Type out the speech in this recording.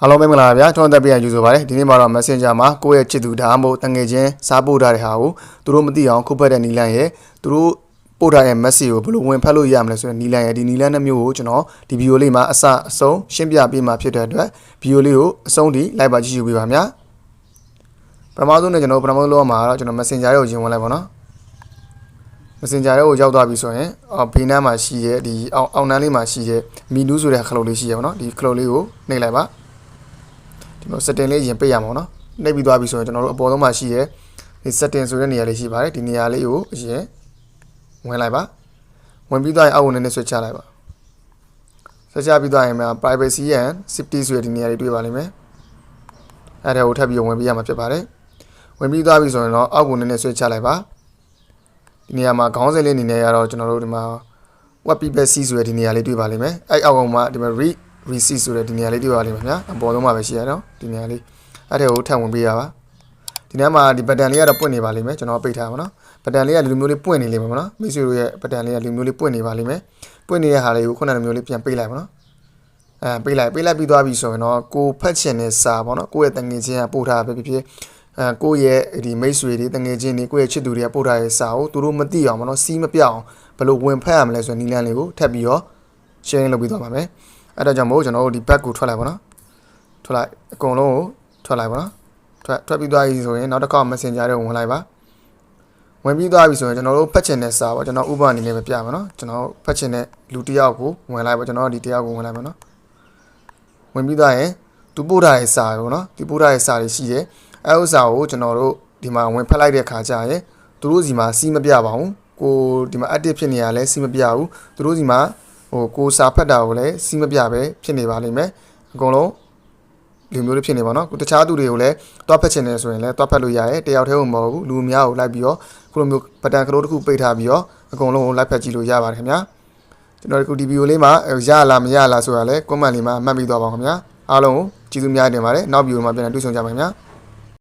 အားလုံးပဲမင်္ဂလာပါဗျာထွန်းသက်ပြန်ယူဆိုပါတယ်ဒီနေ့မှာတော့ Messenger မှာကိုယ့်ရဲ့ချစ်သူဒါမှမဟုတ်တငယ်ချင်းစားပို့ထားတဲ့ဟာကိုသူတို့မသိအောင်ခုတ်ဖက်တဲ့နီလန်ရဲ့သူတို့ပို့ထားတဲ့ message ကိုဘယ်လိုဝင်ဖက်လို့ရမလဲဆိုတဲ့နီလန်ရဲ့ဒီနီလန်နှမျိုးကိုကျွန်တော်ဒီဗီဒီယိုလေးမှာအစအဆုံးရှင်းပြပေးမှာဖြစ်တဲ့အတွက်ဗီဒီယိုလေးကိုအဆုံးထိလိုက်ပါကြည့်ရှုပေးပါဗျာပထမဆုံးနဲ့ကျွန်တော်ပထမဆုံးလောက်မှာတော့ကျွန်တော် Messenger ရဲ့ကိုရင်ဝင်လိုက်ပါနော် Messenger ရဲ့ကိုရောက်သွားပြီဆိုရင်ဘေးနားမှာရှိတဲ့ဒီအောက်နန်းလေးမှာရှိတဲ့မီနူးဆိုတဲ့ခလုတ်လေးရှိရပါတော့ဒီခလုတ်လေးကိုနှိပ်လိုက်ပါဒီလို setting လေးရင်ပိတ်ရမှာနော်နှိပ်ပြီးသွားပြီဆိုရင်ကျွန်တော်တို့အပေါ်ဆုံးမှာရှိတဲ့ဒီ setting ဆိုတဲ့နေရာလေးရှိပါတယ်ဒီနေရာလေးကိုအရင်ဝင်လိုက်ပါဝင်ပြီးသွားရင်အောက်ကိုနည်းနည်းဆွဲချလိုက်ပါဆွဲချပြီးသွားရင်မှာ privacy and safety ဆိုတဲ့ဒီနေရာလေးတွေ့ပါလိမ့်မယ်အဲ့ဒါကိုထပ်ပြီးဝင်ပြီးရမှာဖြစ်ပါတယ်ဝင်ပြီးသွားပြီဆိုရင်တော့အောက်ကိုနည်းနည်းဆွဲချလိုက်ပါဒီနေရာမှာခေါင်းစဉ်လေးအနေနဲ့ရတော့ကျွန်တော်တို့ဒီမှာ web privacy ဆိုတဲ့ဒီနေရာလေးတွေ့ပါလိမ့်မယ်အဲ့အောက်ကောင်မှာဒီမှာ receipt ဆိုတဲ့ဒီနေရာလေးတွေ့ပါလိမ့်မယ်ဗျာအပေါ်ဆုံးမှာပဲရှိရတော့ဒီနေရာလေးအဲ့ဒါကိုထပ်ဝင်ပေးရပါဒီနေရာမှာဒီ button လေးကတော့ပွင့်နေပါလိမ့်မယ်ကျွန်တော်ပိတ်ထားပါနော် button လေးကလူမျိုးလေးပွင့်နေလိမ့်မယ်နော်မိတ်ဆွေတို့ရဲ့ button လေးကလူမျိုးလေးပွင့်နေပါလိမ့်မယ်ပွင့်နေတဲ့ဟာလေးကိုခုနကလူမျိုးလေးပြန်ပိတ်လိုက်ပါနော်ပိတ်လိုက်ပြီးသွားပြီဆိုရင်တော့ကိုဖတ်ချင်တဲ့စာပေါ့နော်ကိုယ့်ရဲ့တငယ်ချင်းကပို့ထားပဲဖြစ်ဖြစ်ကိုယ့်ရဲ့ဒီမိတ်ဆွေတွေတငယ်ချင်းတွေကိုယ့်ရဲ့ချစ်သူတွေကပို့ထားတဲ့စာကိုသူတို့မသိအောင်ပေါ့နော်စီးမပြောက်အောင်ဘယ်လိုဝင်ဖတ်ရမလဲဆိုတဲ့နည်းလမ်းလေးကိုထပ်ပြီးတော့ sharing လုပ်ပြီးသွားပါမယ်အဲ့ဒါကြောင့်မို့ကျွန်တော်တို့ဒီ back ကိုထွက်လိုက်ပါနော်ထွက်လိုက်အကုန်လုံးကိုထွက်လိုက်ပါနော်ထွက်ပြီးသွားပြီဆိုရင်နောက်တစ်ခါ Messenger တွေဝင်လိုက်ပါဝင်ပြီးသွားပြီဆိုရင်ကျွန်တော်တို့ဖတ်ချင်တဲ့စာပေါ့ကျွန်တော်ဥပမာအနေနဲ့ပဲပြပါနော်ကျွန်တော်ဖတ်ချင်တဲ့လူတစ်ယောက်ကိုဝင်လိုက်ပါကျွန်တော်ဒီတစ်ယောက်ကိုဝင်လိုက်ပါနော်ဝင်ပြီးသွားရင်သူပို့ထားတဲ့စာပေါ့နော်ဒီပို့ထားတဲ့စာတွေရှိတယ်အဲဥစ္စာကိုကျွန်တော်တို့ဒီမှာဝင်ဖတ်လိုက်တဲ့ခါကျရင်သူတို့စီမှာစီးမပြပါဘူးကိုဒီမှာ active ဖြစ်နေရလဲစီးမပြဘူးသူတို့စီမှာကိုစာဖတ်တာကိုလည်းစီးမပြပဲဖြစ်နေပါလိမ့်မယ်အကုန်လုံးလူမျိုးတွေဖြစ်နေပါတော့တခြားသူတွေကိုလည်းတွားဖက်ချင်တယ်ဆိုရင်လည်းတွားဖက်လို့ရတယ်တယောက်တည်းကိုမဟုတ်ဘူးလူအများကိုလိုက်ပြီးတော့ခုလိုမျိုးဘတန်ကလေးတစ်ခုပိတ်ထားပြီးတော့အကုန်လုံးကိုလိုက်ဖက်ကြည့်လို့ရပါတယ်ခင်ဗျာကျွန်တော်ဒီဗီဒီယိုလေးမှာရလားမရလားဆိုတာလည်း comment လေးမှာမှတ်ပြီးသွားပါခင်ဗျာအားလုံးကိုကျေးဇူးများတင်ပါတယ်နောက်ဗီဒီယိုမှာပြန်လည်တွေ့ဆုံကြပါခင်ဗျာ